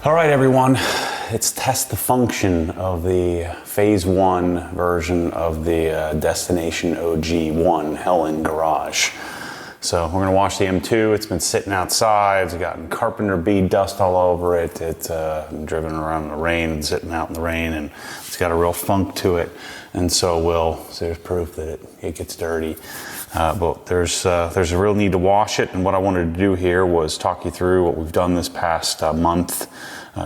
All right, everyone, let's test the function of the phase 1 version of the Destination OG1 Helen garage. So we're gonna wash the M2. It's been sitting outside. It's gotten carpenter bead dust all over it. It's been driven around in the rain and sitting out in the rain, and it's got a real funk to it. And so there's proof that it gets dirty. But there's a real need to wash it, and what I wanted to do here was talk you through what we've done this past month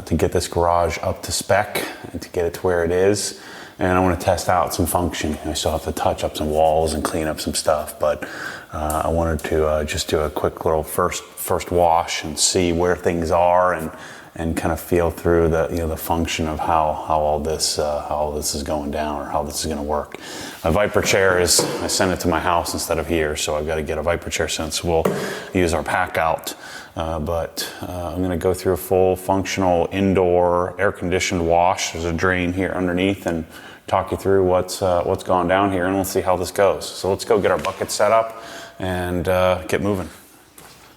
to get this garage up to spec and to get it to where it is. And I want to test out some function. I still have to touch up some walls and clean up some stuff, but I wanted to just do a quick little first wash and see where things are and kind of feel through the function of how all this is going down, or how this is going to work. My Viper chair I sent it to my house instead of here, so I've got to get a Viper chair since we'll use our pack out. But I'm going to go through a full functional indoor air conditioned wash. There's a drain here underneath, and talk you through what's gone down here, and let's see how this goes. So let's go get our bucket set up and get moving.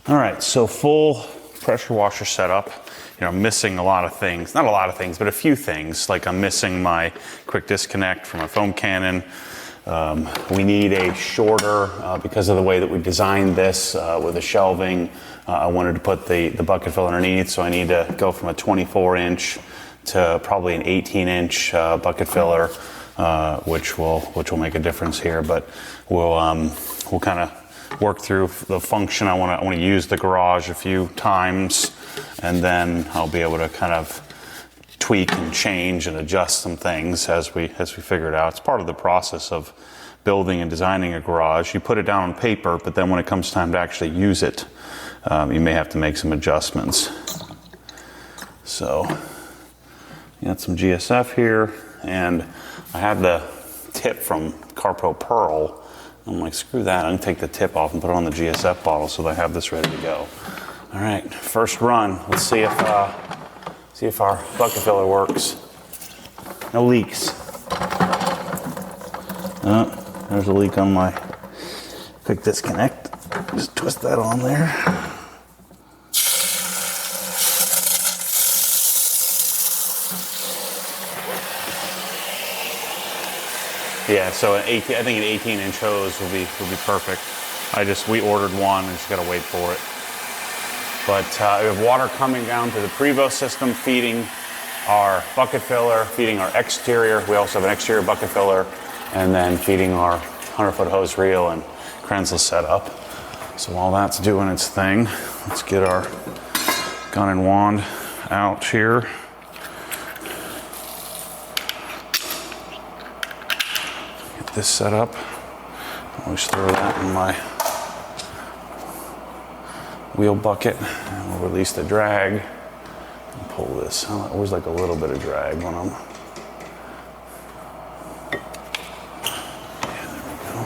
All right, so full pressure washer set up. I'm missing a lot of things. Not a lot of things, but a few things. Like I'm missing my quick disconnect from my foam cannon. We need a shorter, because of the way that we designed this with the shelving. I wanted to put the bucket fill underneath, so I need to go from a 24-inch to probably an 18-inch bucket filler, which will make a difference here. But we'll kind of work through the function. I want to use the garage a few times, and then I'll be able to kind of tweak and change and adjust some things as we figure it out. It's part of the process of building and designing a garage. You put it down on paper, but then when it comes time to actually use it, you may have to make some adjustments. So, got some GSF here, and I had the tip from Carpo Pearl. I'm like, screw that, I'm gonna take the tip off and put it on the GSF bottle so that I have this ready to go. All right, first run. Let's see if our bucket filler works. No leaks. There's a leak on my quick disconnect. Just twist that on there. Yeah, so I think an 18-inch hose would be perfect. We ordered one and just gotta wait for it. But we have water coming down to the Prevo system, feeding our bucket filler, feeding our exterior. We also have an exterior bucket filler, and then feeding our 100-foot hose reel and Krenzel setup. So while that's doing its thing, let's get our gun and wand out here. Get this set up. Always throw that in my wheel bucket, and we'll release the drag and pull this. Always like a little bit of drag when I'm. Yeah, there we go.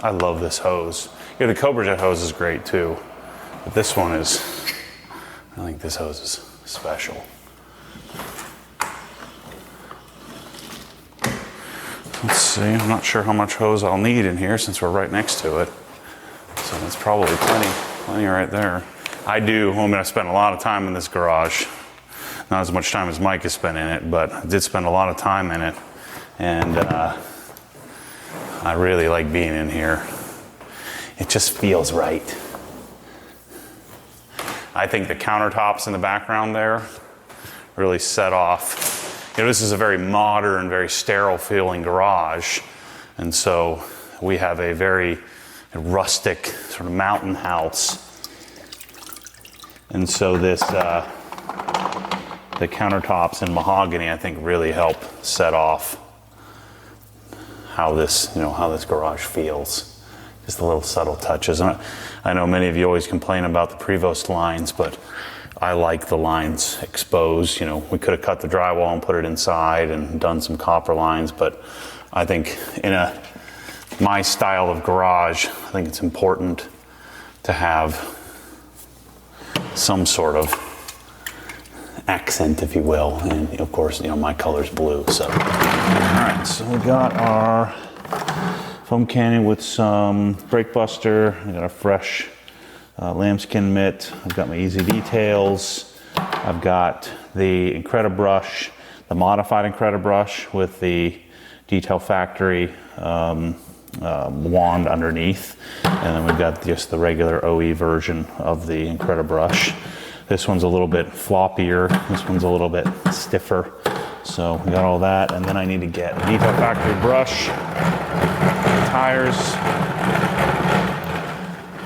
I love this hose. The Cobra Jet hose is great too, but this one I think this hose is special. Let's see, I'm not sure how much hose I'll need in here since we're right next to it. So that's probably plenty right there. I'm gonna spend a lot of time in this garage. Not as much time as Mike has spent in it, but I did spend a lot of time in it. And I really like being in here. It just feels right. I think the countertops in the background there really set off. This is a very modern, very sterile feeling garage. And so we have a very rustic sort of mountain house, and so the countertops in mahogany I think really help set off how this garage feels. Just the little subtle touches. And I know many of you always complain about the Prevost lines, but I like the lines exposed. We could have cut the drywall and put it inside and done some copper lines, but I think my style of garage, I think it's important to have some sort of accent, if you will. And of course, my color's blue. So, all right, so we got our foam cannon with some brake buster. I got a fresh lambskin mitt. I've got my easy details. I've got the Incredibrush, the modified Incredibrush with the Detail Factory wand underneath, and then we've got just the regular OE version of the Incredibrush. This one's a little bit floppier, this one's a little bit stiffer, so we got all that. And then I need to get a Detail Factory brush, tires,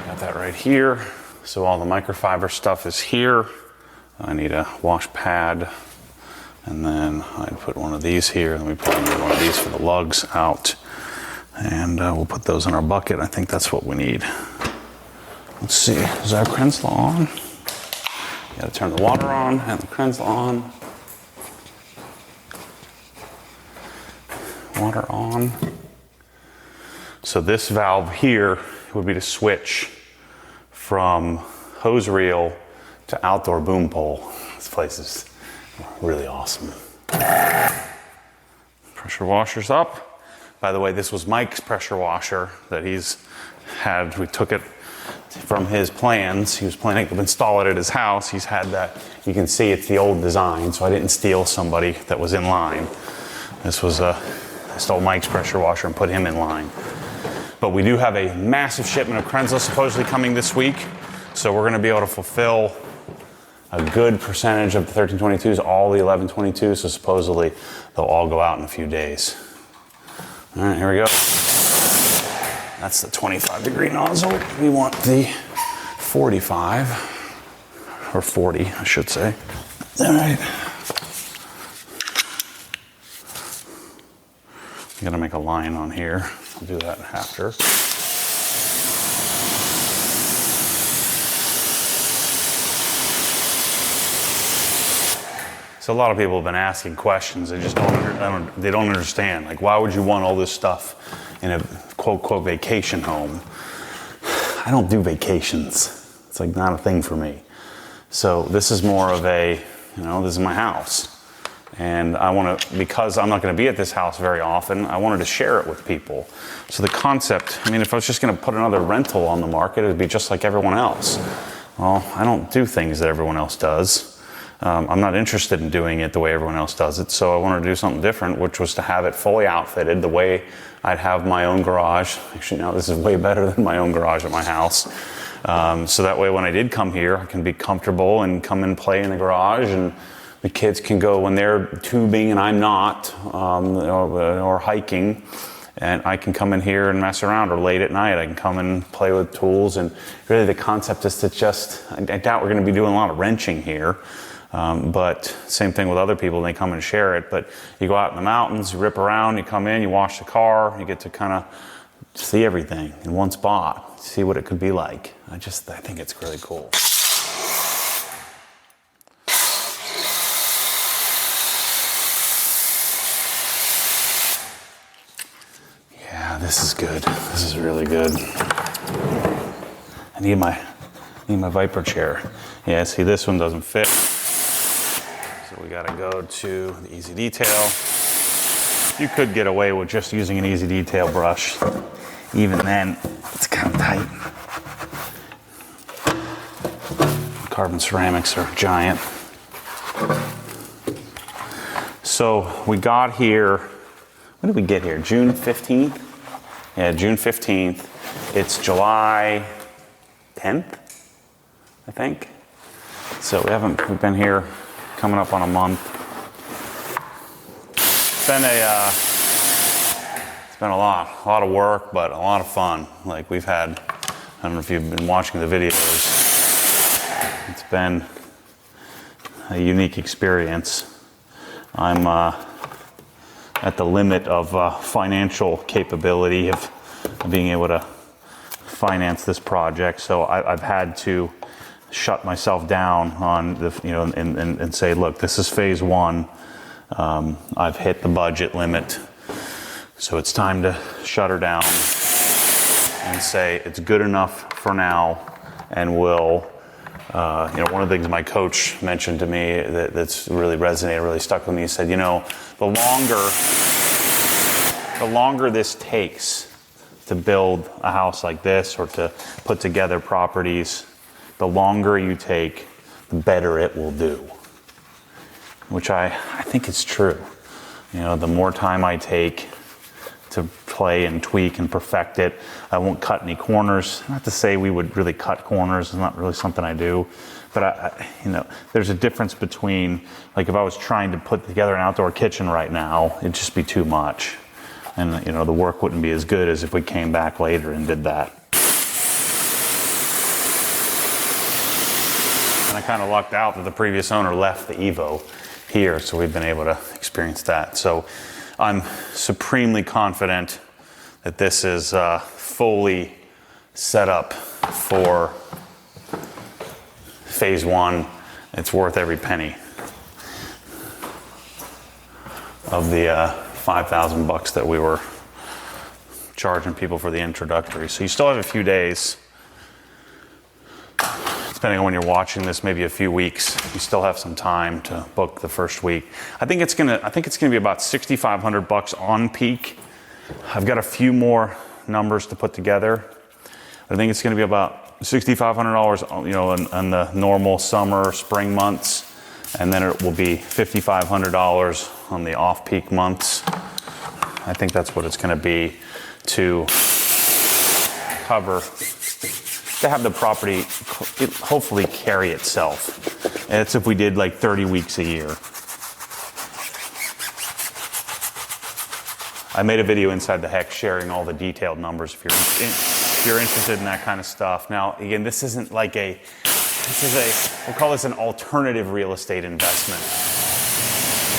got that right here. So all the microfiber stuff is here. I need a wash pad, and then I'd put one of these here, and we put one of these for the lugs out. And we'll put those in our bucket. I think that's what we need. Let's see, is our Krenzler on? You gotta turn the water on and the Krenzler on. Water on. So this valve here would be to switch from hose reel to outdoor boom pole. This place is really awesome. Pressure washer's up. By the way, this was Mike's pressure washer that he's had. We took it from his plans. He was planning to install it at his house. He's had that. You can see it's the old design, so I didn't steal somebody that was in line. This was I stole Mike's pressure washer and put him in line. But we do have a massive shipment of Krenzler supposedly coming this week, so we're going to be able to fulfill a good percentage of the 1322s, all the 1122s, so supposedly they'll all go out in a few days. All right, here we go. That's the 25-degree nozzle. We want the 45, or 40, I should say. All right. I'm gonna make a line on here. I'll do that after. So a lot of people have been asking questions. They just they don't understand. Like, why would you want all this stuff in a quote, quote, vacation home? I don't do vacations. It's like not a thing for me. So this is more of a, this is my house. And I want to, because I'm not going to be at this house very often, I wanted to share it with people. So the concept, if I was just going to put another rental on the market, it would be just like everyone else. Well, I don't do things that everyone else does. I'm not interested in doing it the way everyone else does it, so I wanted to do something different, which was to have it fully outfitted the way I'd have my own garage. Actually, no, this is way better than my own garage at my house. So that way when I did come here, I can be comfortable and come and play in the garage, and the kids can go when they're tubing and I'm not, or hiking, and I can come in here and mess around, or late at night I can come and play with tools. And really the concept is to just, I doubt we're going to be doing a lot of wrenching here. But same thing with other people, they come and share it. But you go out in the mountains, you rip around, you come in, you wash the car, you get to kind of see everything in one spot, see what it could be like. I think it's really cool. Yeah, this is good. This is really good. I need my Viper chair. Yeah, see, this one doesn't fit. So we gotta go to the Easy Detail. You could get away with just using an Easy Detail brush. Even then, it's kind of tight. Carbon ceramics are giant. So we got here, when did we get here? June 15th? Yeah, June 15th. It's July 10th, I think. So we've been here coming up on a month. It's been a lot of work, but a lot of fun. Like I don't know if you've been watching the videos, it's been a unique experience. I'm at the limit of financial capability of being able to finance this project, so I've had to shut myself down on the, and say, look, this is phase one. I've hit the budget limit, so it's time to shut her down and say it's good enough for now, and we'll. One of the things my coach mentioned to me that's really resonated, really stuck with me, he said, the longer this takes to build a house like this or to put together properties, the longer you take, the better it will do. which I think is true. You know, the more time I take to play and tweak and perfect it, I won't cut any corners. Not to say we would really cut corners, it's not really something I do, but you know, there's a difference between, like if I was trying to put together an outdoor kitchen right now, it'd just be too much. And you know, the work wouldn't be as good as if we came back later and did that. And I kind of lucked out that the previous owner left the Evo here, so we've been able to experience that. So I'm supremely confident that this is fully set up for phase one. It's worth every penny of the 5,000 bucks that we were charging people for the introductory. So you still have a few days. Depending on when you're watching this, maybe a few weeks. You still have some time to book the first week. I think it's gonna be about 6,500 bucks on peak. I've got a few more numbers to put together. I think it's gonna be about $6,500, you know, in the normal summer, spring months, and then it will be $5,500 on the off-peak months. I think that's what it's gonna be to cover, to have the property hopefully carry itself. And it's if we did like 30 weeks a year. I made a video inside the Hex sharing all the detailed numbers if you're interested in that kind of stuff. Now, again, this isn't like we'll call this an alternative real estate investment.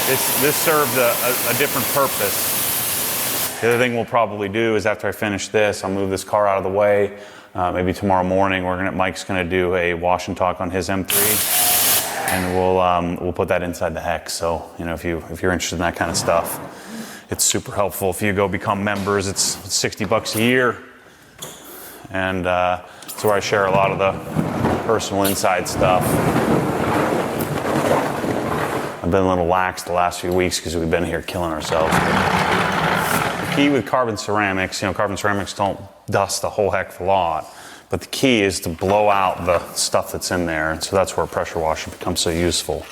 This served a different purpose. The other thing we'll probably do is after I finish this, I'll move this car out of the way. Maybe tomorrow morning, Mike's gonna do a wash and talk on his M3, and we'll put that inside the Hex. So you know, if you're interested in that kind of stuff, it's super helpful. If you go become members, it's 60 bucks a year, and it's where I share a lot of the personal inside stuff. I've been a little lax the last few weeks because we've been here killing ourselves. The key with carbon ceramics, you know, carbon ceramics don't dust a whole heck of a lot, but the key is to blow out the stuff that's in there, and so that's where a pressure washer becomes so useful.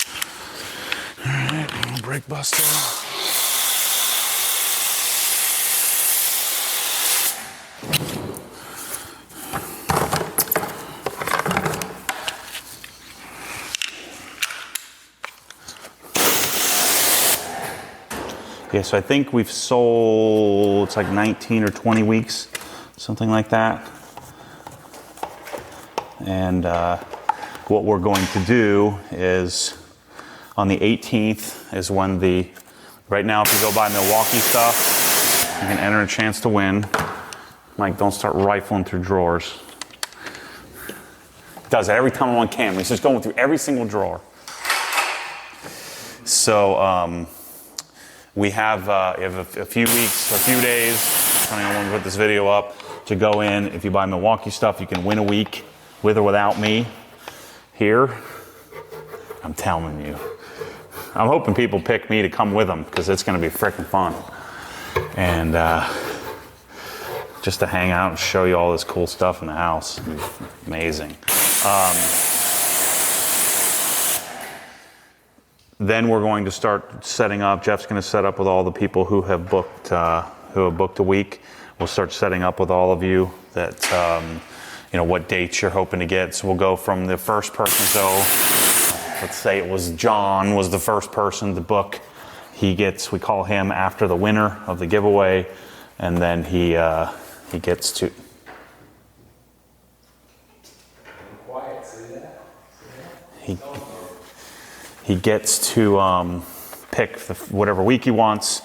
All right, brake buster. Yeah, so I think we've sold, it's like 19 or 20 weeks, something like that. And what we're going to do is on the 18th is when right now if you go buy Milwaukee stuff, you can enter a chance to win. Mike, don't start rifling through drawers. He does it every time I'm on camera. He's just going through every single drawer. So, we have a few weeks, a few days, depending on when we put this video up, to go in. If you buy Milwaukee stuff, you can win a week with or without me here. I'm telling you. I'm hoping people pick me to come with them because it's going to be freaking fun. And just to hang out and show you all this cool stuff in the house. Amazing. Then we're going to start setting up. Jeff's going to set up with all the people who have booked a week. We'll start setting up with all of you that you know what dates you're hoping to get. So we'll go from the first person. So let's say it was John was the first person to book. We call him after the winner of the giveaway, and then he gets to. Quiet. See that? He gets to pick whatever week he wants.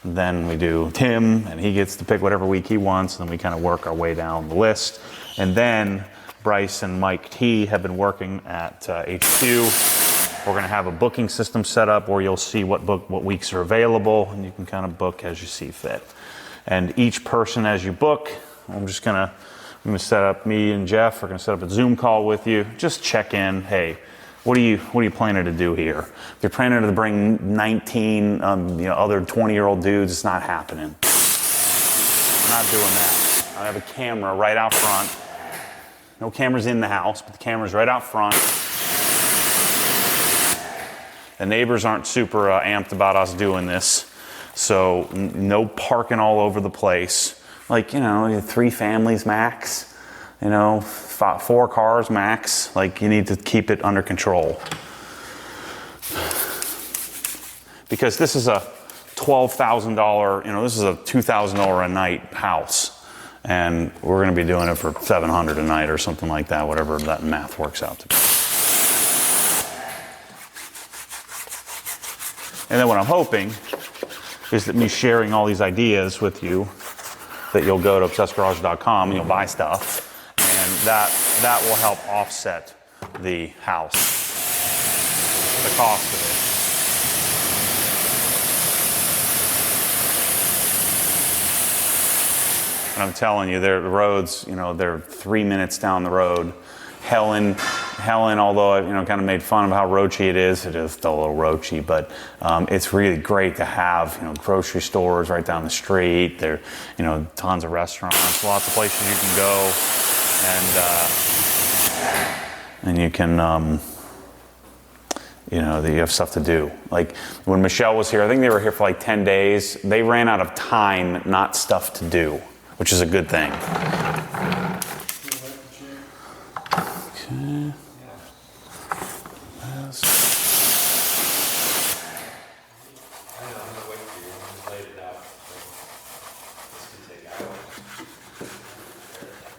Then we do Tim, and he gets to pick whatever week he wants. And then we kind of work our way down the list. And then Bryce and Mike T have been working at HQ. We're going to have a booking system set up where you'll see what weeks are available, and you can kind of book as you see fit. And each person, as you book, I'm going to set up. Me and Jeff are going to set up a Zoom call with you. Just check in. Hey. What are you planning to do here? If you're planning to bring 19 other 20-year-old dudes, it's not happening. I'm not doing that. I have a camera right out front. No cameras in the house, but the camera's right out front. The neighbors aren't super amped about us doing this. So no parking all over the place. Like, 3 families max, 4 cars max. Like, you need to keep it under control. Because this is a $12,000, this is a $2,000 a night house. And we're going to be doing it for $700 a night or something like that, whatever that math works out to be. And then what I'm hoping is that me sharing all these ideas with you, that you'll go to obsessedgarage.com and you'll buy stuff, and that will help offset the house, the cost of it. And I'm telling you, the roads, they're 3 minutes down the road. Helen, although I, kind of made fun of how roachy it is still a little roachy, but it's really great to have, grocery stores right down the street. There, tons of restaurants, lots of places you can go, and you can, you have stuff to do. Like when Michelle was here, I think they were here for like 10 days. They ran out of time, not stuff to do, which is a good thing. Okay.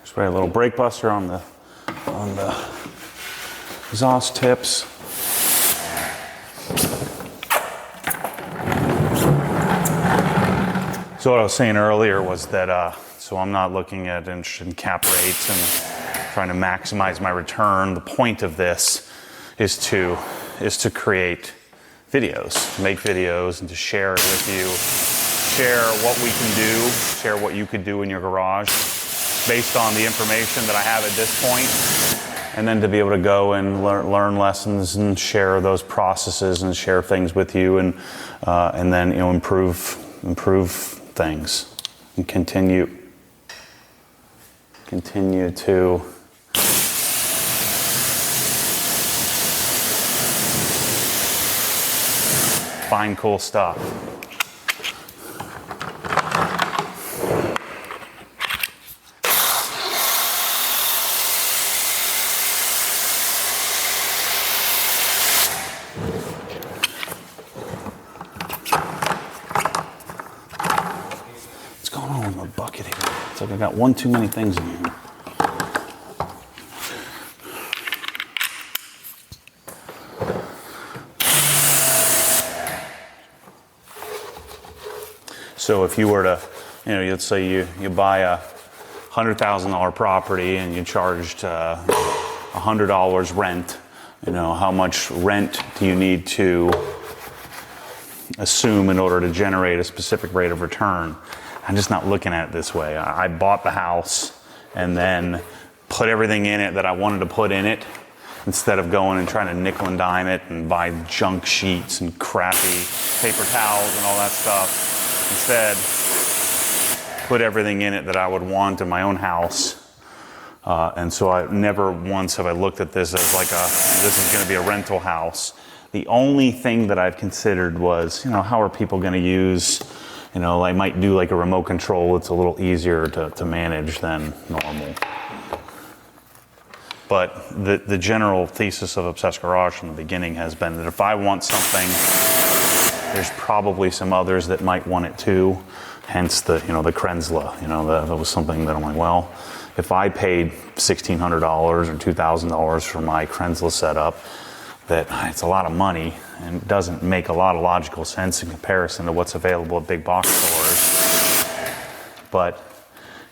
Spray a little brake buster on the exhaust tips. So what I was saying earlier was that so I'm not looking at interested in cap rates and trying to maximize my return. The point of this is to create videos, to make videos, and to share it with you. Share what we can do, share what you could do in your garage based on the information that I have at this point, and then to be able to go and learn lessons and share those processes and share things with you, and then improve things and continue to find cool stuff. What's going on with my bucket here? It's like I got one too many things in here. So if you were to, let's say you buy a $100,000 property and you charged $100 rent, how much rent do you need to assume in order to generate a specific rate of return? I'm just not looking at it this way. I bought the house and then put everything in it that I wanted to put in it, instead of going and trying to nickel and dime it and buy junk sheets and crappy paper towels and all that stuff. Instead, put everything in it that I would want in my own house. And so I never once have I looked at this as like this is going to be a rental house. The only thing that I've considered was, how are people going to use, I might do like a remote control. It's a little easier to manage than normal. But the general thesis of Obsessed Garage from the beginning has been that if I want something, there's probably some others that might want it too. Hence the Krenzla. That was something that I'm like, well, if I paid $1,600 or $2,000 for my Krenzla setup, that it's a lot of money and doesn't make a lot of logical sense in comparison to what's available at big box stores. But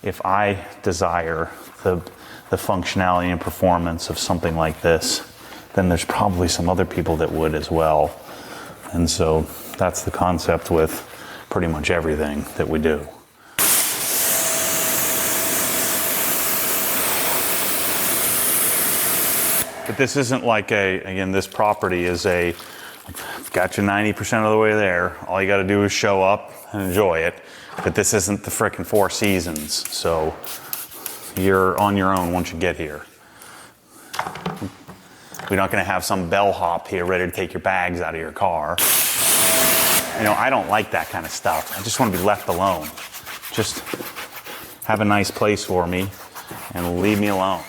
if I desire the functionality and performance of something like this, then there's probably some other people that would as well. And so that's the concept with pretty much everything that we do. But this isn't like again, this property is I've got you 90% of the way there. All you got to do is show up and enjoy it. But this isn't the frickin' Four Seasons. So you're on your own once you get here. We're not going to have some bellhop here ready to take your bags out of your car. You know, I don't like that kind of stuff. I just want to be left alone. Just have a nice place for me and leave me alone.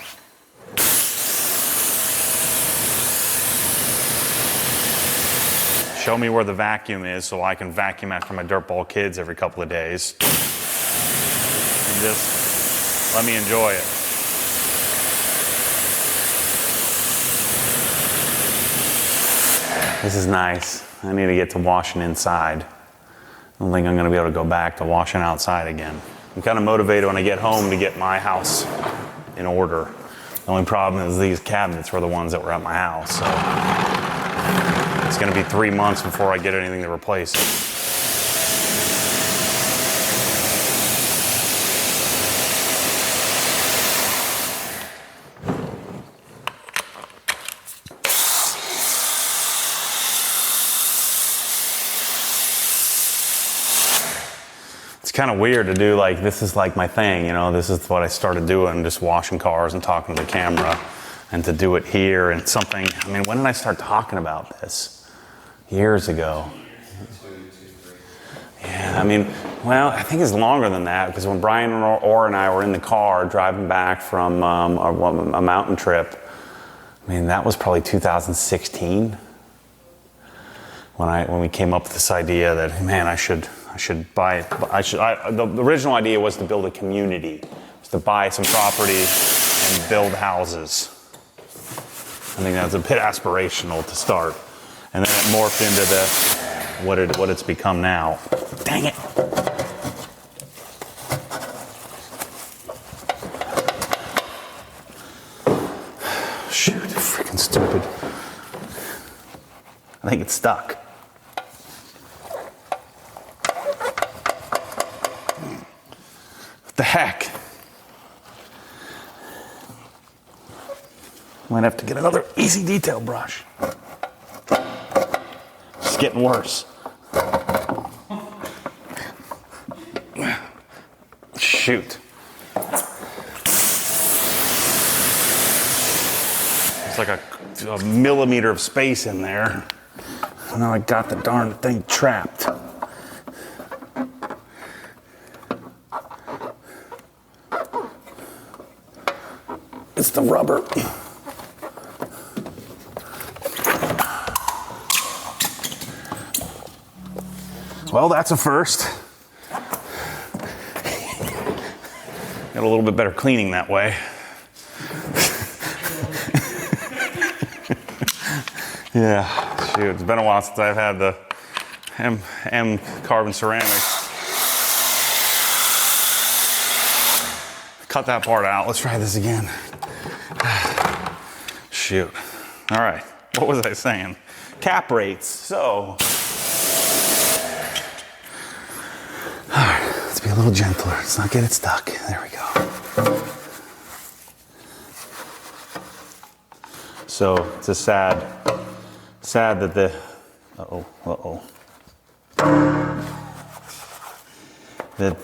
Show me where the vacuum is so I can vacuum after my dirtball kids every couple of days. And just let me enjoy it. This is nice. I need to get to washing inside. I don't think I'm going to be able to go back to washing outside again. I'm kind of motivated when I get home to get my house in order. The only problem is these cabinets were the ones that were at my house. So it's going to be 3 months before I get anything to replace it. It's kind of weird to do, like, this is like my thing, you know, this is what I started doing, just washing cars and talking to the camera, and to do it here and something. I mean, when did I start talking about this? Years ago. Yeah, I mean, well, I think it's longer than that, because when Brian Orr and I were in the car driving back from a mountain trip, I mean, that was probably 2016 when we came up with this idea that, man, I should buy. The original idea was to build a community, was to buy some property and build houses. I think that's a bit aspirational to start, and then it morphed into what it's become now. Dang it! Shoot, freaking stupid. I think it's stuck. What the heck? Might have to get another easy detail brush. It's getting worse. Shoot. There's like a millimeter of space in there. And now I got the darn thing trapped. It's the rubber. Well, that's a first. Got a little bit better cleaning that way. Yeah, shoot, it's been a while since I've had the M carbon ceramics. Cut that part out. Let's try this again. Shoot. All right, what was I saying? Cap rates. So, all right, let's be a little gentler. Let's not get it stuck. There we go. So it's a sad that that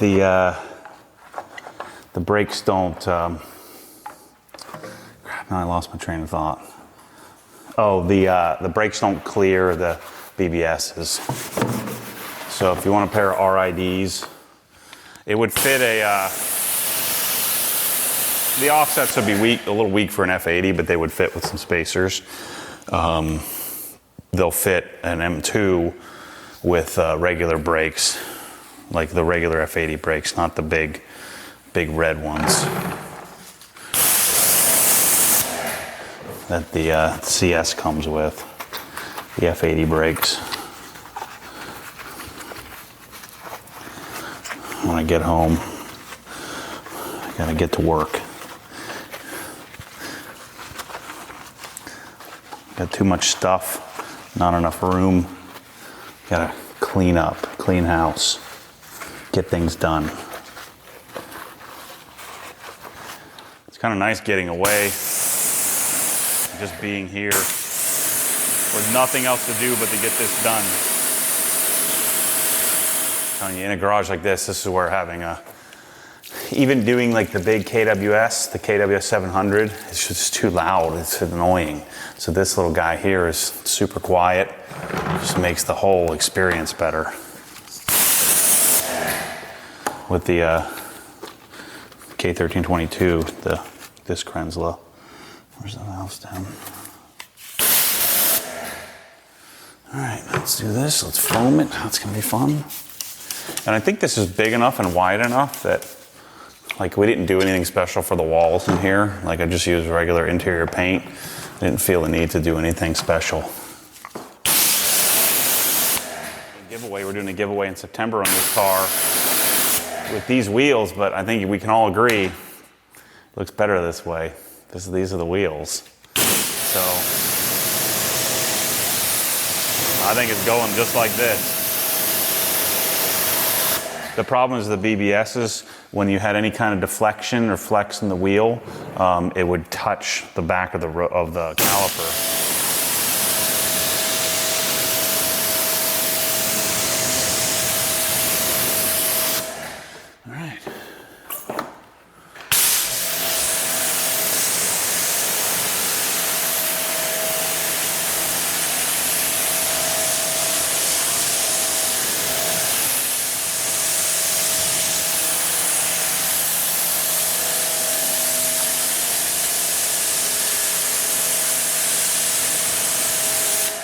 the brakes don't. Crap! Now I lost my train of thought. Oh, the brakes don't clear the BBSs. So if you want a pair of RIDs, it would fit the offsets would be weak, a little weak for an F80, but they would fit with some spacers. They'll fit an M2 with regular brakes, like the regular F80 brakes, not the big red ones that the CS comes with, the F80 brakes. When I get home, I gotta get to work. Got too much stuff, not enough room. Gotta clean up, clean house, get things done. It's kind of nice getting away, just being here with nothing else to do but to get this done. I'm telling you, in a garage like this is where having a even doing like the big KWS, the KWS 700, it's just too loud, it's annoying. So this little guy here is super quiet, just makes the whole experience better. With the K1322, this Krenzla. Where's the mouse down? All right, let's do this. Let's foam it. That's gonna be fun. And I think this is big enough and wide enough that, like, we didn't do anything special for the walls in here. Like, I just used regular interior paint. I didn't feel the need to do anything special. Giveaway. We're doing a giveaway in September on this car with these wheels, but I think we can all agree it looks better this way. These are the wheels. So I think it's going just like this. The problem is the BBSs, when you had any kind of deflection or flex in the wheel, it would touch the back of the caliper. All right.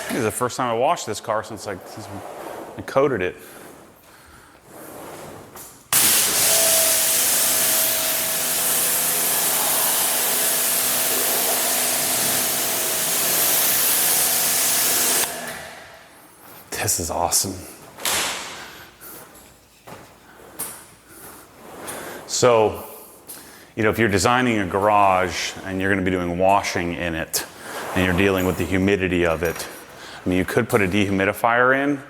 This is the first time I washed this car since I coated it. This is awesome. So, if you're designing a garage and you're going to be doing washing in it and you're dealing with the humidity of it, I mean, you could put a dehumidifier in,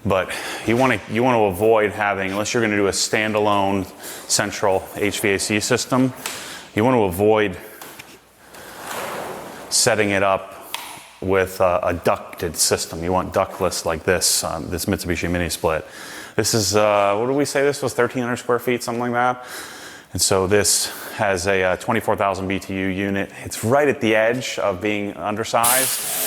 but you want to avoid having, unless you're going to do a standalone central HVAC system, you want to avoid setting it up with a ducted system. You want ductless like this, this Mitsubishi Mini Split. This is, what did we say this was, 1,300 square feet, something like that? And so this has a 24,000 BTU unit. It's right at the edge of being undersized.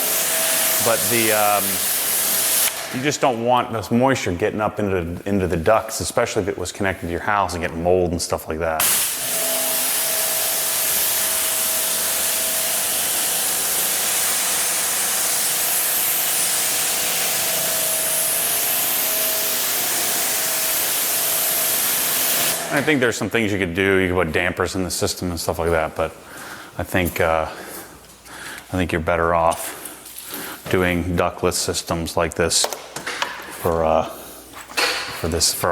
But you just don't want this moisture getting up into the ducts, especially if it was connected to your house and getting mold and stuff like that. I think there's some things you could do. You could put dampers in the system and stuff like that, but I think you're better off doing ductless systems like this for a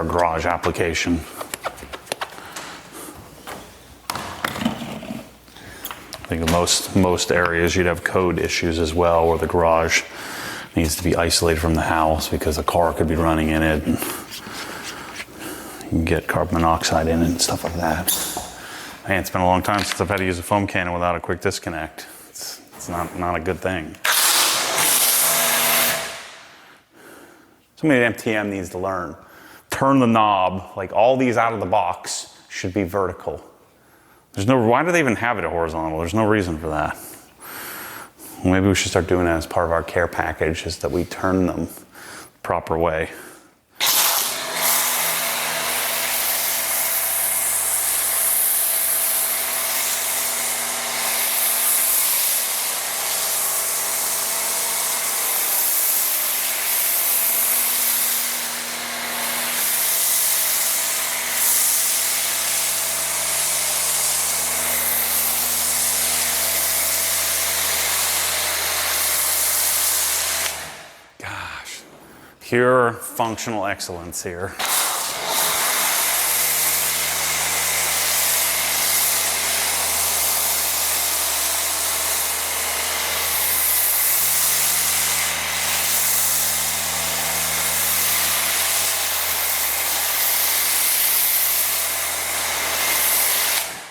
garage application. I think most areas you'd have code issues as well, where the garage needs to be isolated from the house because a car could be running in it, and you can get carbon monoxide in it and stuff like that. Man, it's been a long time since I've had to use a foam cannon without a quick disconnect. It's not a good thing. Somebody at MTM needs to learn. Turn the knob, like all these out of the box should be vertical. Why do they even have it horizontal? There's no reason for that. Maybe we should start doing that as part of our care package, is that we turn them the proper way. Pure functional excellence here.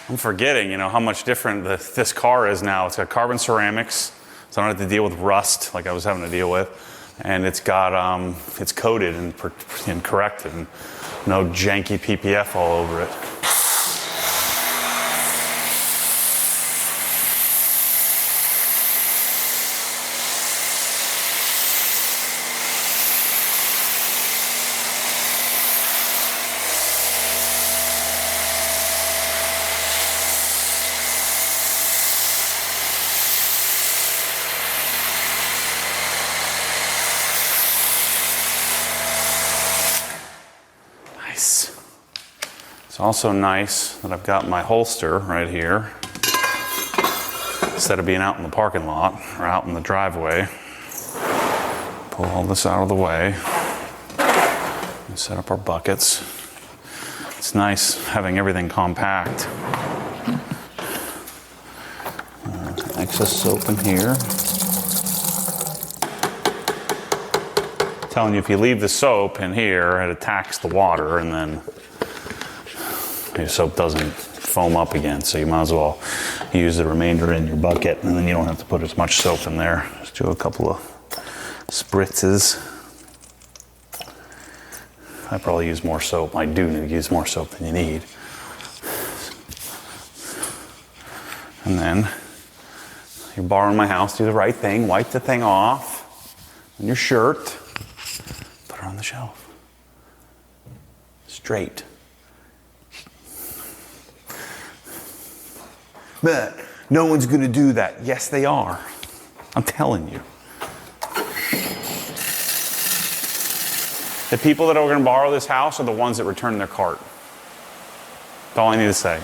I'm forgetting, how much different this car is now. It's got carbon ceramics, so I don't have to deal with rust like I was having to deal with. And it's got, it's coated and corrected, and no janky PPF all over it. nice. It's also nice that I've got my holster right here. Instead of being out in the parking lot or out in the driveway, pull all this out of the way and set up our buckets. It's nice having everything compact. Excess soap in here. Telling you, if you leave the soap in here, it attacks the water and then your soap doesn't foam up again. So you might as well use the remainder in your bucket, and then you don't have to put as much soap in there. Just do a couple of spritzes. I probably use more soap. I do need to use more soap than you need. And then you're borrowing my house, do the right thing, wipe the thing off on your shirt, put it on the shelf. Straight. But no one's gonna do that. Yes, they are. I'm telling you. The people that are gonna borrow this house are the ones that return their cart. That's all I need to say.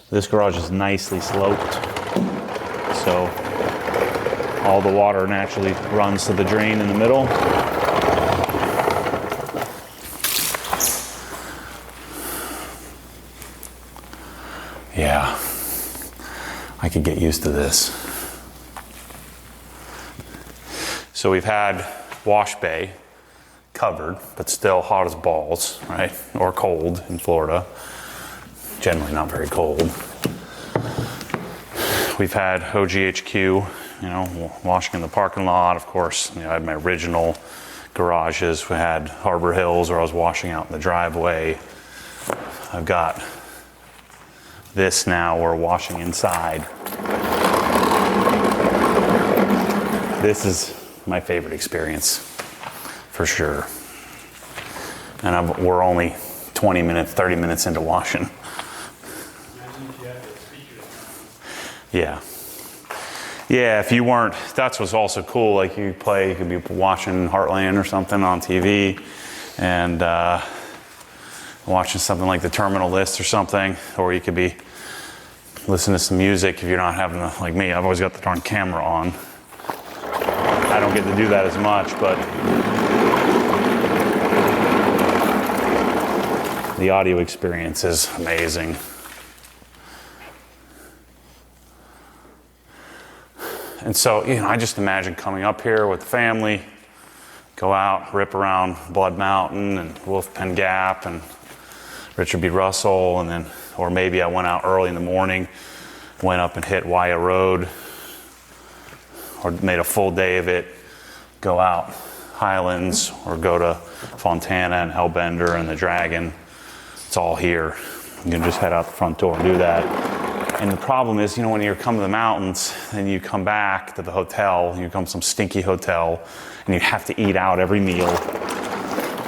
This garage is nicely sloped, so all the water naturally runs to the drain in the middle. Yeah, I could get used to this. So we've had wash bay covered, but still hot as balls, right? Or cold in Florida. Generally not very cold. We've had OGHQ, washing in the parking lot. Of course, I had my original garages. We had Harbor Hills where I was washing out in the driveway. I've got this now, we're washing inside. This is my favorite experience, for sure. And we're only 20 minutes, 30 minutes into washing. Yeah. Yeah, if you weren't, that's what's also cool. Like you could be watching Heartland or something on TV and watching something like the Terminal List or something, or you could be listening to some music if you're not having like me, I've always got the darn camera on. I don't get to do that as much, but the audio experience is amazing. And so, I just imagine coming up here with the family, go out, rip around Blood Mountain and Wolf Pen Gap and Richard B. Russell, and then, or maybe I went out early in the morning, went up and hit Wya Road, or made a full day of it, go out Highlands, or go to Fontana and Hellbender and the Dragon. It's all here. You can just head out the front door and do that. And the problem is, when you come to the mountains and you come back to the hotel, you come to some stinky hotel, and you have to eat out every meal,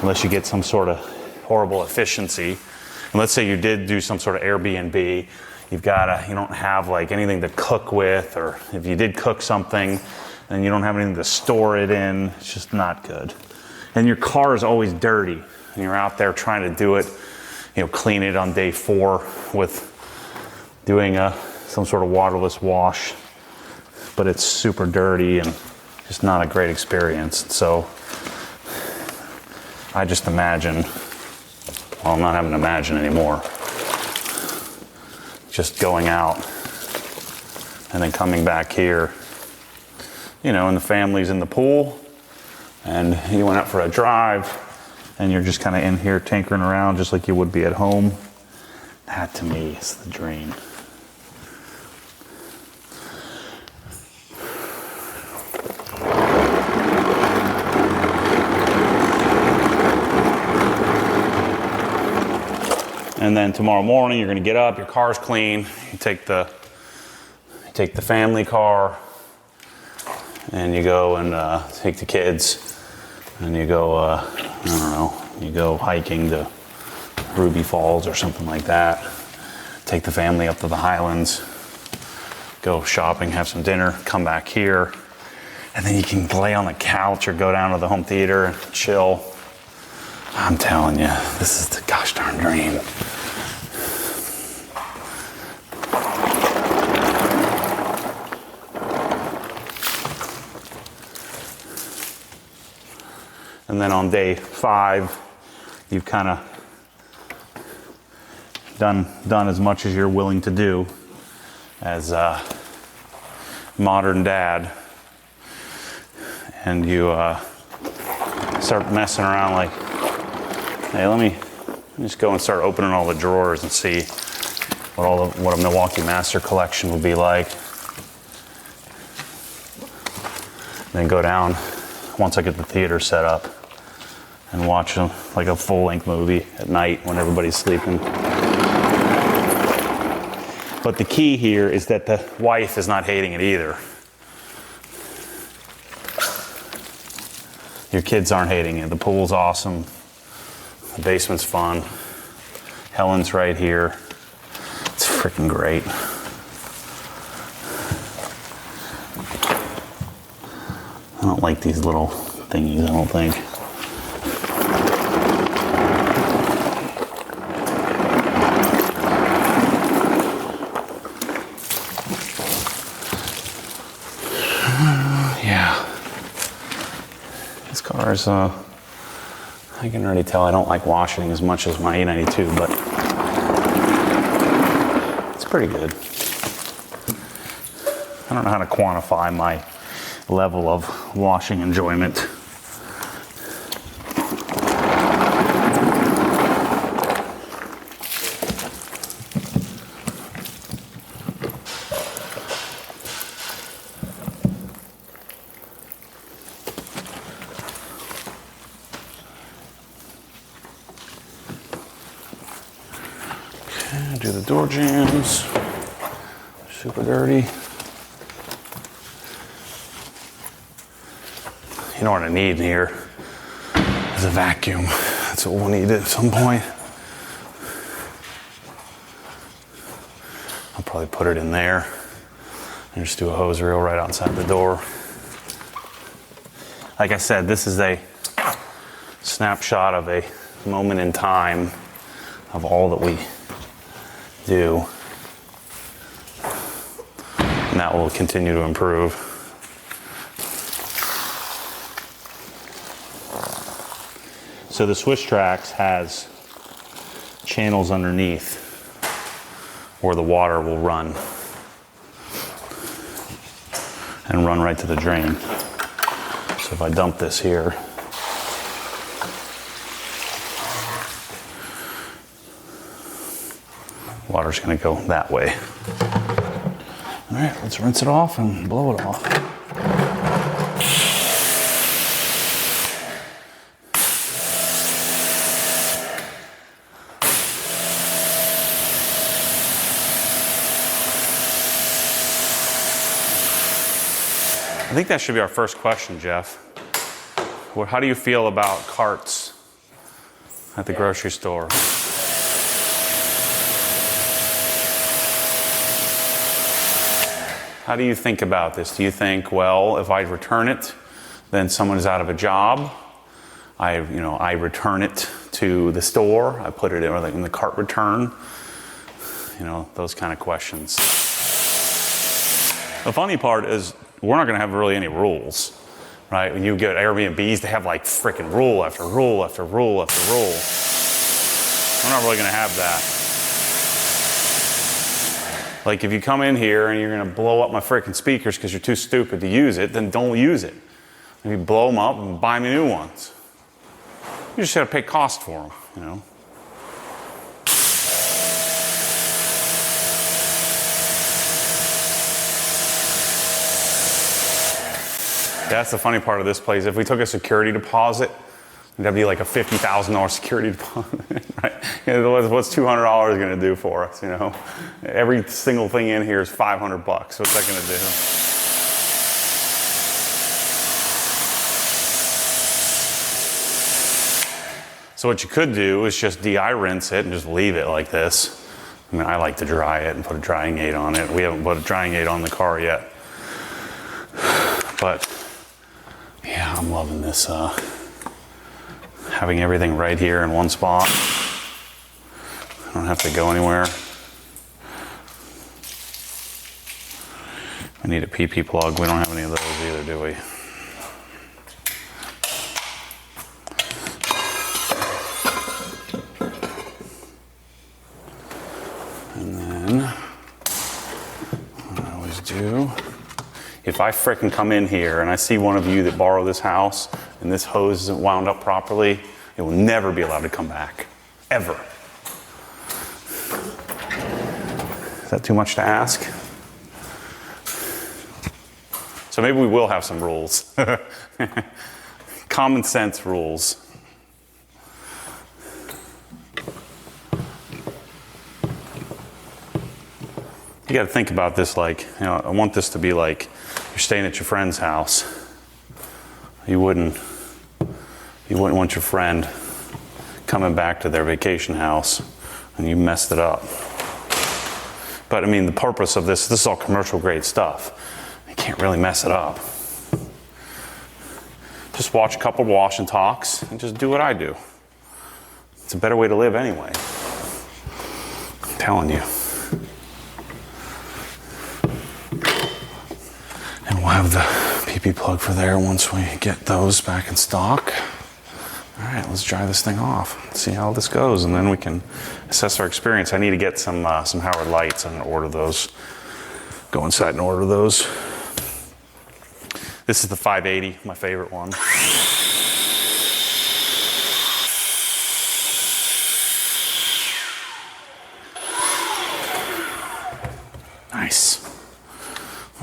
unless you get some sort of horrible efficiency. And let's say you did do some sort of Airbnb, you don't have like anything to cook with, or if you did cook something, then you don't have anything to store it in. It's just not good. And your car is always dirty, and you're out there trying to do it, clean it on day 4 with doing some sort of waterless wash, but it's super dirty and just not a great experience. So I just imagine, well, I'm not having to imagine anymore, just going out and then coming back here, and the family's in the pool, and you went out for a drive, and you're just kind of in here tinkering around just like you would be at home. That to me is the dream. And then tomorrow morning, you're going to get up, your car's clean, you take the family car, and you go and take the kids, and you go, you go hiking to Ruby Falls or something like that. Take the family up to the Highlands, go shopping, have some dinner, come back here, and then you can lay on the couch or go down to the home theater and chill. I'm telling you, this is the gosh darn dream. And then on day 5, you've kind of done as much as you're willing to do as a modern dad, and you start messing around like, hey, let me just go and start opening all the drawers and see what a Milwaukee Master collection would be like. Then go down once I get the theater set up and watch like a full-length movie at night when everybody's sleeping. But the key here is that the wife is not hating it either. Your kids aren't hating it. The pool's awesome. The basement's fun. Helen's right here. It's freaking great. I don't like these little thingies, I don't think. Yeah. This car's, I can already tell I don't like washing as much as my E92, but it's pretty good. I don't know how to quantify my level of washing enjoyment. Okay, do the door jambs. Super dirty. You know what I need in here is a vacuum. That's what we'll need at some point. I'll probably put it in there and just do a hose reel right outside the door. Like I said, this is a snapshot of a moment in time of all that we do. And that will continue to improve. So the Swiss Trax has channels underneath where the water will run and run right to the drain. So if I dump this here, water's gonna go that way. All right, let's rinse it off and blow it off. I think that should be our first question, Jeff. How do you feel about carts at the grocery store? How do you think about this? Do you think, well, if I return it, then someone is out of a job? I return it to the store. I put it in the cart return. Those kind of questions. The funny part is we're not going to have really any rules, right? When you get Airbnbs, they have like freaking rule after rule after rule after rule. We're not really going to have that. Like if you come in here and you're going to blow up my freaking speakers because you're too stupid to use it, then don't use it. If you blow them up and buy me new ones. You just got to pay cost for them, That's the funny part of this place. If we took a security deposit, that'd be like a $50,000 security deposit, right? What's $200 going to do for us, Every single thing in here is $500. What's that going to do? So what you could do is just DI rinse it and just leave it like this. I mean, I like to dry it and put a drying aid on it. We haven't put a drying aid on the car yet. But yeah, I'm loving this, having everything right here in one spot. I don't have to go anywhere. I need a PP plug. We don't have any of those either, do we? And then, what I always do, if I frickin' come in here and I see one of you that borrow this house and this hose isn't wound up properly, it will never be allowed to come back. Ever. Is that too much to ask? So maybe we will have some rules. Common sense rules. You got to think about this like, you know, I want this to be like you're staying at your friend's house. You wouldn't want your friend coming back to their vacation house and you messed it up. But I mean, the purpose of this is all commercial grade stuff. You can't really mess it up. Just watch a couple wash and talks and just do what I do. It's a better way to live anyway. I'm telling you. And we'll have the PP plug for there once we get those back in stock. All right, let's dry this thing off. See how this goes, and then we can assess our experience. I need to get some Howard lights. I'm gonna order those. Go inside and order those. This is the 580, my favorite one. Nice.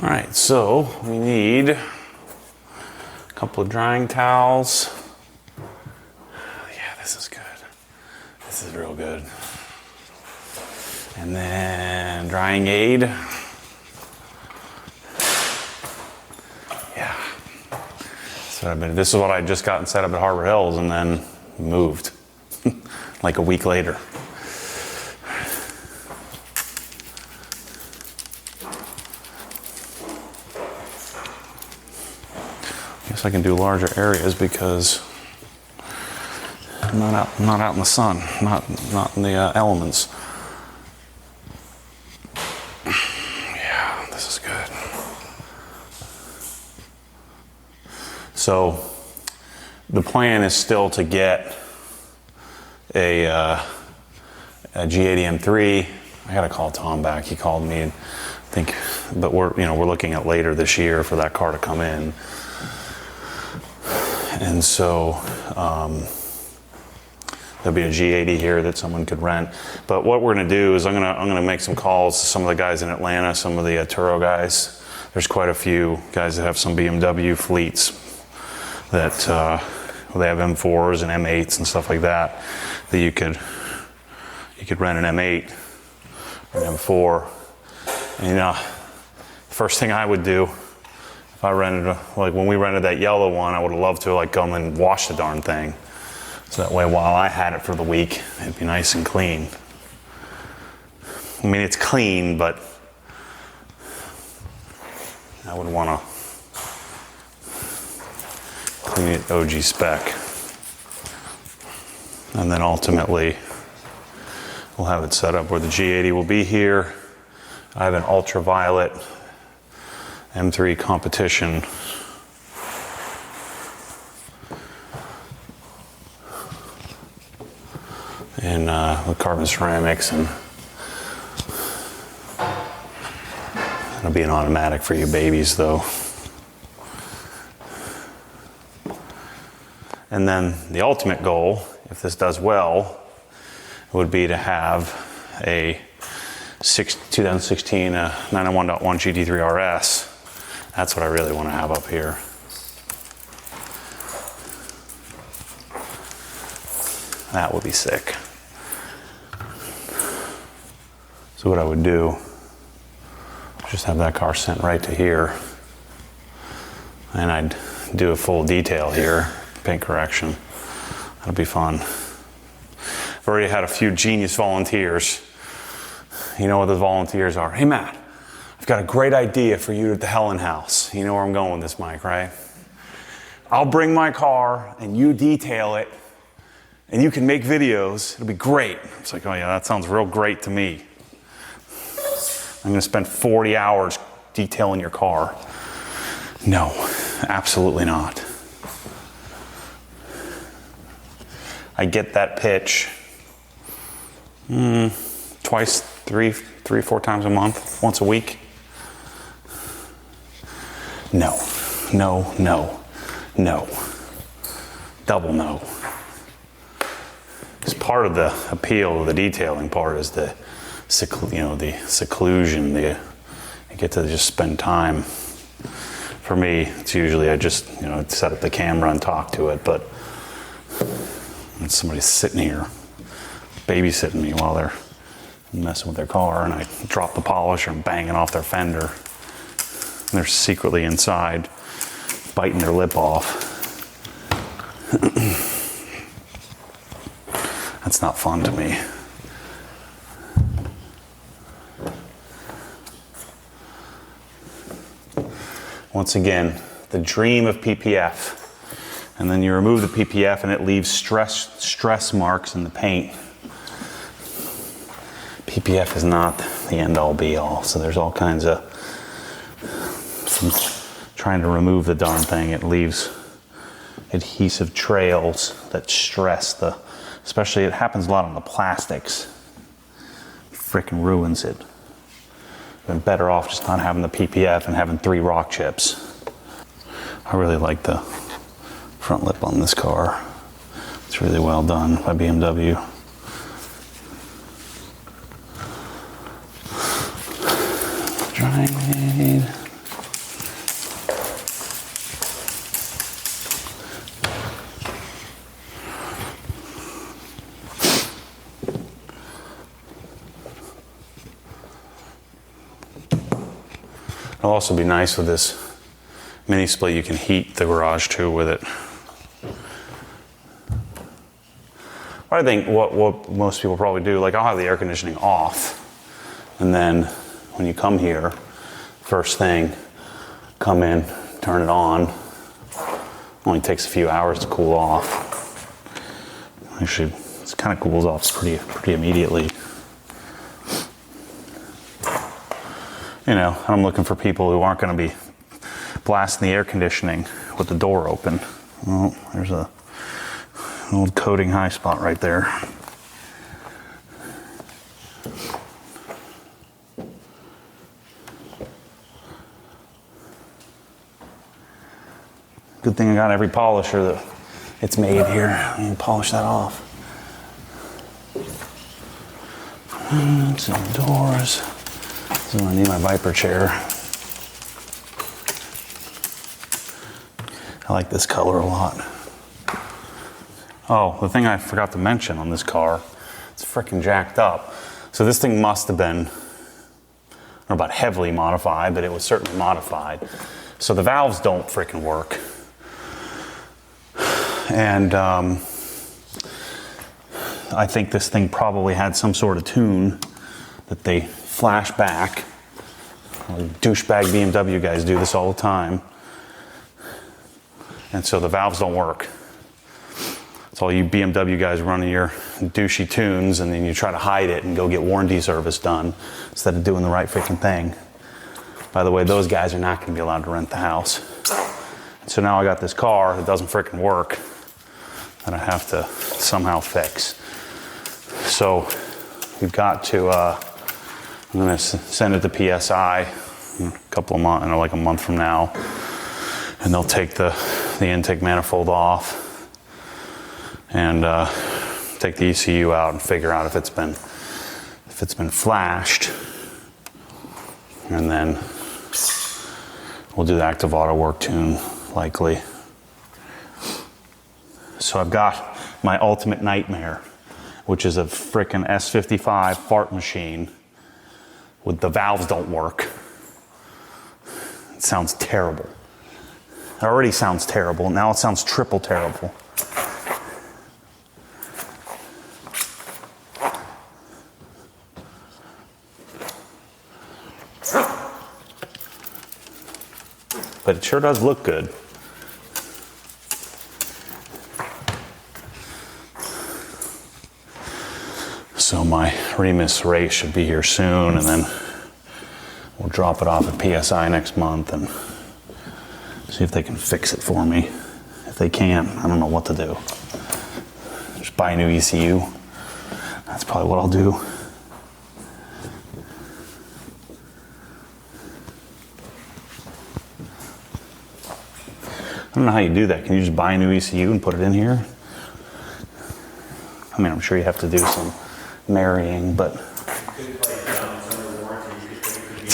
All right, so we need a couple of drying towels. Yeah, this is good. This is real good. And then drying aid. Yeah. This is what I just gotten set up at Harbor Hills and then moved like a week later. Guess I can do larger areas because I'm not out in the sun, not in the elements. Yeah, this is good. So the plan is still to get a G80 M3. I gotta call Tom back. He called me and but we're looking at later this year for that car to come in. And so there'll be a G80 here that someone could rent. But what we're gonna do is I'm gonna make some calls to some of the guys in Atlanta, some of the Turo guys. There's quite a few guys that have some BMW fleets that they have M4s and M8s and stuff like that you could rent an M8 or an M4. And the first thing I would do if I rented, like when we rented that yellow one, I would have loved to come and wash the darn thing. So that way while I had it for the week, it'd be nice and clean. I mean, it's clean, but I would want to clean it OG spec. And then ultimately, we'll have it set up where the G80 will be here. I have an ultraviolet M3 competition. In with carbon ceramics, and it'll be an automatic for your babies though. And then the ultimate goal, if this does well, would be to have a 2016 991.1 GT3 RS. That's what I really want to have up here. That would be sick. So what I would do, just have that car sent right to here, and I'd do a full detail here, paint correction. That'll be fun. I've already had a few genius volunteers. You know what the volunteers are? Hey Matt, I've got a great idea for you at the Helen house. You know where I'm going with this, Mike, right? I'll bring my car and you detail it and you can make videos. It'll be great. It's like, oh yeah, that sounds real great to me. I'm gonna spend 40 hours detailing your car. No, absolutely not. I get that pitch twice, three, 4 times a month, once a week. No, no, no, no. Double no. Because part of the appeal of the detailing part is the seclusion. You get to just spend time. For me, it's usually I just set up the camera and talk to it, but when somebody's sitting here babysitting me while they're messing with their car and I drop the polish or banging off their fender, and they're secretly inside biting their lip off. That's not fun to me. Once again, the dream of PPF. And then you remove the PPF and it leaves stress marks in the paint. PPF is not the end-all be-all. So there's all kinds of, from trying to remove the darn thing, it leaves adhesive trails that stress especially it happens a lot on the plastics. Frickin' ruins it. Been better off just not having the PPF and having 3 rock chips. I really like the front lip on this car. It's really well done by BMW. Drying aid. It'll also be nice with this mini split, you can heat the garage too with it. I think what most people probably do, like I'll have the air conditioning off, and then when you come here, first thing, come in, turn it on. Only takes a few hours to cool off. Actually, it kind of cools off pretty immediately. I'm looking for people who aren't going to be blasting the air conditioning with the door open. Well, there's an old coating high spot right there. Good thing I got every polisher that it's made here. Let me polish that off. Some doors. So I need my Viper chair. I like this color a lot. Oh, the thing I forgot to mention on this car, it's freaking jacked up. So this thing must have been, I don't know about heavily modified, but it was certainly modified. So the valves don't freaking work. And I think this thing probably had some sort of tune that they flash back. Douchebag BMW guys do this all the time. And so the valves don't work. It's all you BMW guys running your douchey tunes and then you try to hide it and go get warranty service done instead of doing the right freaking thing. By the way, those guys are not going to be allowed to rent the house. So now I got this car that doesn't freaking work that I have to somehow fix. So we've got to, I'm going to send it to PSI in a couple of months, like a month from now, and they'll take the intake manifold off and take the ECU out and figure out if it's been flashed, and then we'll do the active auto work tune likely. So I've got my ultimate nightmare, which is a frickin' S55 fart machine with the valves don't work. It sounds terrible. It already sounds terrible. Now it sounds triple terrible. but it sure does look good. So my Remus race should be here soon, and then we'll drop it off at PSI next month and see if they can fix it for me. If they can't, I don't know what to do. Just buy a new ECU. That's probably what I'll do. I don't know how you do that. Can you just buy a new ECU and put it in here? I mean, I'm sure you have to do some marrying, but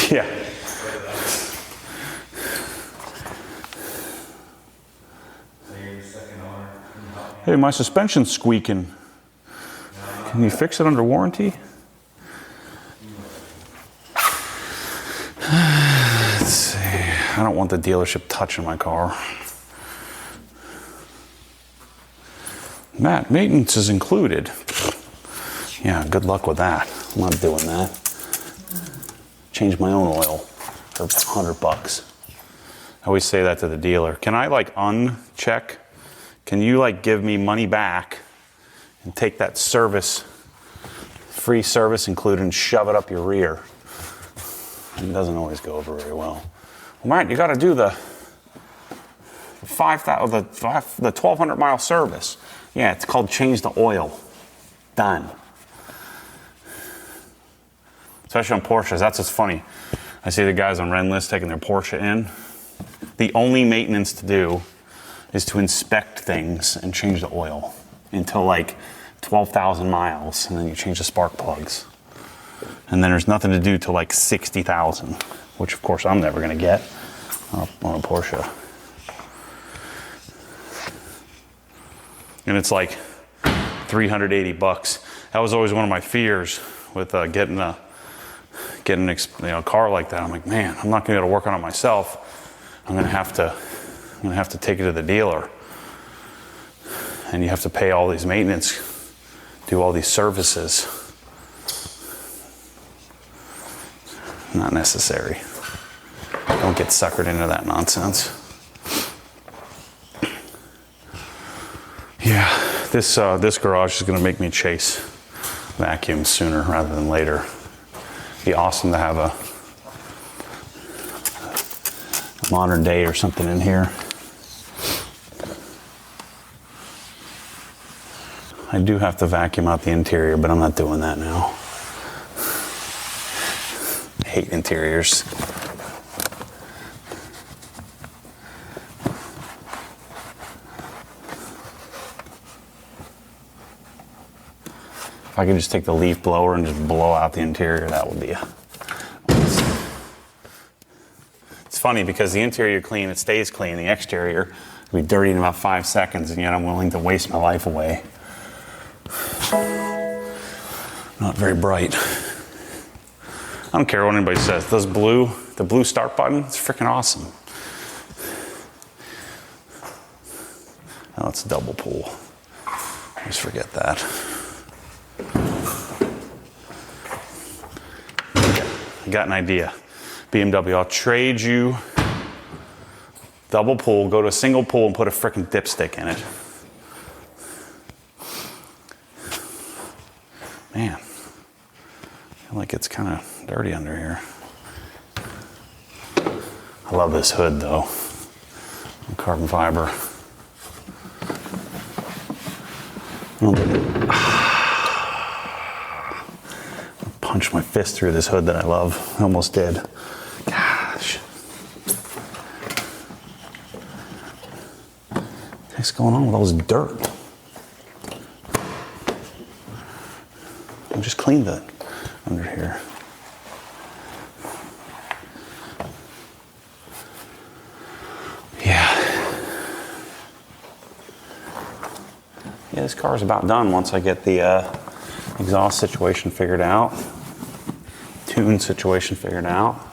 yeah. Hey, my suspension's squeaking. Can you fix it under warranty? Let's see. I don't want the dealership touching my car. Matt, maintenance is included. Yeah, good luck with that. I'm not doing that. Change my own oil for $100. I always say that to the dealer. Can I like uncheck? Can you like give me money back and take that service, free service included, and shove it up your rear? It doesn't always go over very well. Well, Matt, you got to do the 1,200 mile service. Yeah, it's called change the oil. Done. Especially on Porsches. That's what's funny. I see the guys on Renlist taking their Porsche in. The only maintenance to do is to inspect things and change the oil until like 12,000 miles, and then you change the spark plugs. And then there's nothing to do till like 60,000, which of course I'm never gonna get on a Porsche. And it's like $380. That was always one of my fears with getting a car like that. I'm like, man, I'm not gonna be able to work on it myself. I'm gonna have to take it to the dealer, and you have to pay all these maintenance, do all these services. Not necessary. Don't get suckered into that nonsense. Yeah, this garage is gonna make me chase vacuums sooner rather than later. It'd be awesome to have a modern day or something in here. I do have to vacuum out the interior, but I'm not doing that now. I hate interiors. If I could just take the leaf blower and just blow out the interior, that would be It's funny because the interior clean, it stays clean. The exterior will be dirty in about 5 seconds, and yet I'm willing to waste my life away. Not very bright. I don't care what anybody says. The blue start button, it's freaking awesome. Now let's double pull. Just forget that. I got an idea. BMW, I'll trade you double pull, go to a single pull and put a frickin' dipstick in it. Man, I feel like it's kind of dirty under here. I love this hood though. Carbon fiber. Punch my fist through this hood that I love. I almost did. Gosh. What's going on with all this dirt? I just cleaned that under here. Yeah, this car's about done once I get the exhaust situation figured out. Tune situation figured out.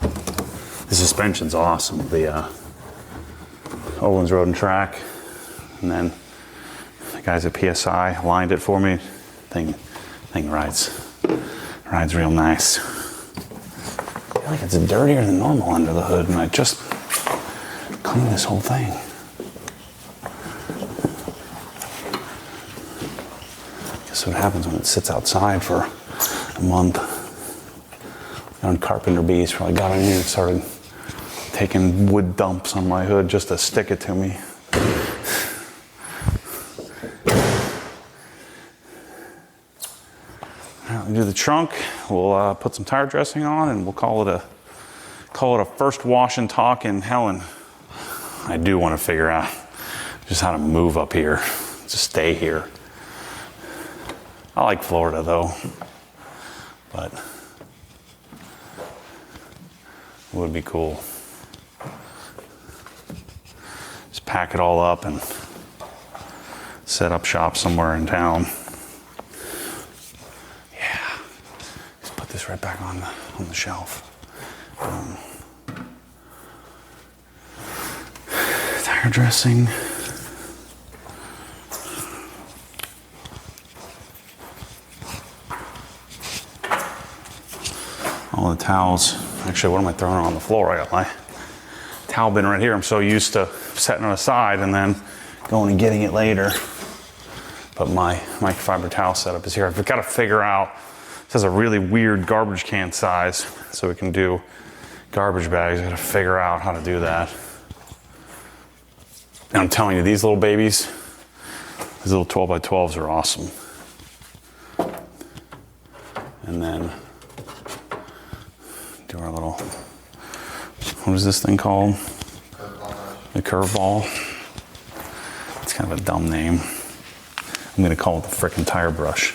The suspension's awesome. The Olin's Road and Track, and then the guys at PSI lined it for me. Thing rides real nice. I feel like it's dirtier than normal under the hood, and I just clean this whole thing. Guess what happens when it sits outside for a month. On carpenter bees, probably got in here and started taking wood dumps on my hood just to stick it to me. Now we do the trunk. We'll put some tire dressing on, and we'll call it a first wash and talk in Helen. I do want to figure out just how to move up here, to stay here. I like Florida though, but it would be cool. Just pack it all up and set up shop somewhere in town. Yeah, just put this right back on the shelf. Tire dressing. All the towels. Actually, what am I throwing on the floor? I got my towel bin right here. I'm so used to setting it aside and then going and getting it later. But my microfiber towel setup is here. I've got to figure out, this has a really weird garbage can size, so we can do garbage bags. I've got to figure out how to do that. And I'm telling you, these little babies, these little 12 by 12s are awesome. And then do our little, what is this thing called? The curve ball. It's kind of a dumb name. I'm gonna call it the frickin' tire brush.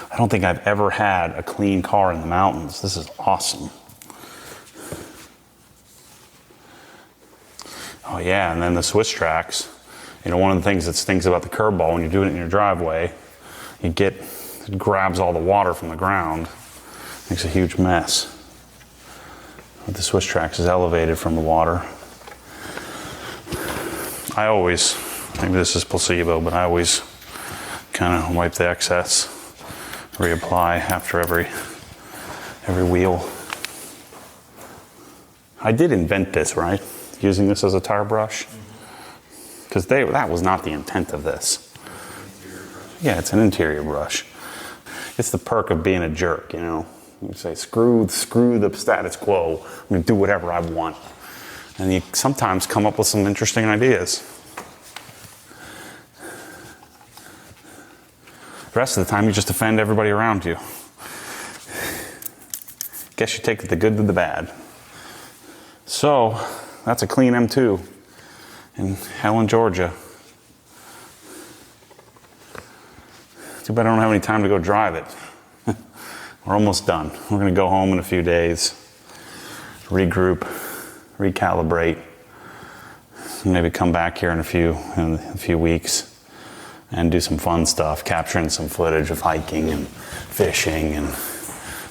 I don't think I've ever had a clean car in the mountains. This is awesome. Oh yeah, and then the Swiss tracks. You know, one of the things that stinks about the curb ball when you're doing it in your driveway, it grabs all the water from the ground, makes a huge mess. But the Swiss tracks is elevated from the water. I always, maybe this is placebo, but I always kind of wipe the excess, reapply after every wheel. I did invent this, right? Using this as a tire brush? Because that was not the intent of this. Yeah, it's an interior brush. It's the perk of being a jerk, you know? You say, screw the status quo. I'm gonna do whatever I want. And you sometimes come up with some interesting ideas. The rest of the time, you just offend everybody around you. Guess you take the good to the bad. So, that's a clean M2 in Helen, Georgia. Too bad I don't have any time to go drive it. We're almost done. We're gonna go home in a few days, regroup, recalibrate, maybe come back here in a few weeks and do some fun stuff, capturing some footage of hiking and fishing and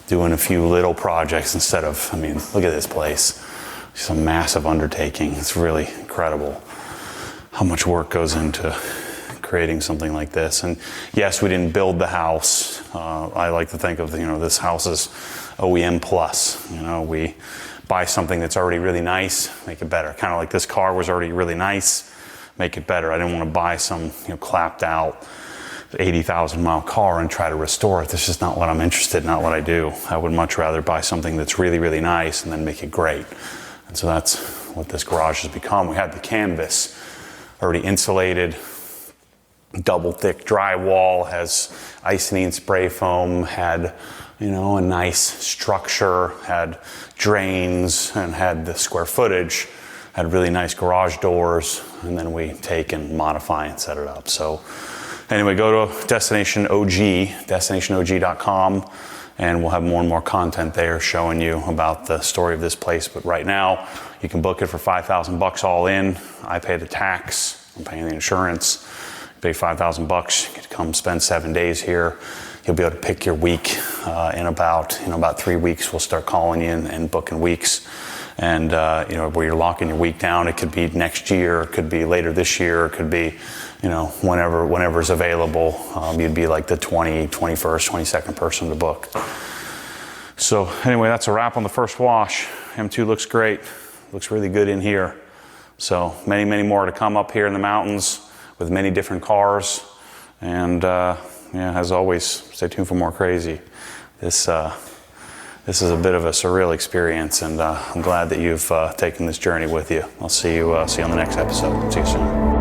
doing a few little projects instead of, I mean, look at this place. It's a massive undertaking. It's really incredible how much work goes into creating something like this. And yes, we didn't build the house. I like to think of, this house as OEM plus. We buy something that's already really nice, make it better. Kind of like this car was already really nice, make it better. I didn't want to buy some clapped out 80,000 mile car and try to restore it. That's just not what I'm interested in, not what I do. I would much rather buy something that's really, really nice and then make it great. And so that's what this garage has become. We had the canvas already insulated, double thick drywall, has Icynene spray foam, had a nice structure, had drains, and had the square footage, had really nice garage doors, and then we take and modify and set it up. So anyway, go to Destination OG, destinationog.com, and we'll have more and more content there showing you about the story of this place. But right now, you can book it for $5,000 all in. I pay the tax, I'm paying the insurance. You pay $5,000, you get to come spend 7 days here. You'll be able to pick your week in about 3 weeks. We'll start calling you and booking weeks. and where you're locking your week down. It could be next year, it could be later this year, it could be whenever's available. You'd be like the 21st, 22nd person to book. So anyway, that's a wrap on the first wash. M2 looks great, looks really good in here. So many more to come up here in the mountains with many different cars. And as always, stay tuned for more crazy. This is a bit of a surreal experience, and I'm glad that you've taken this journey with you. I'll see you on the next episode. See you soon.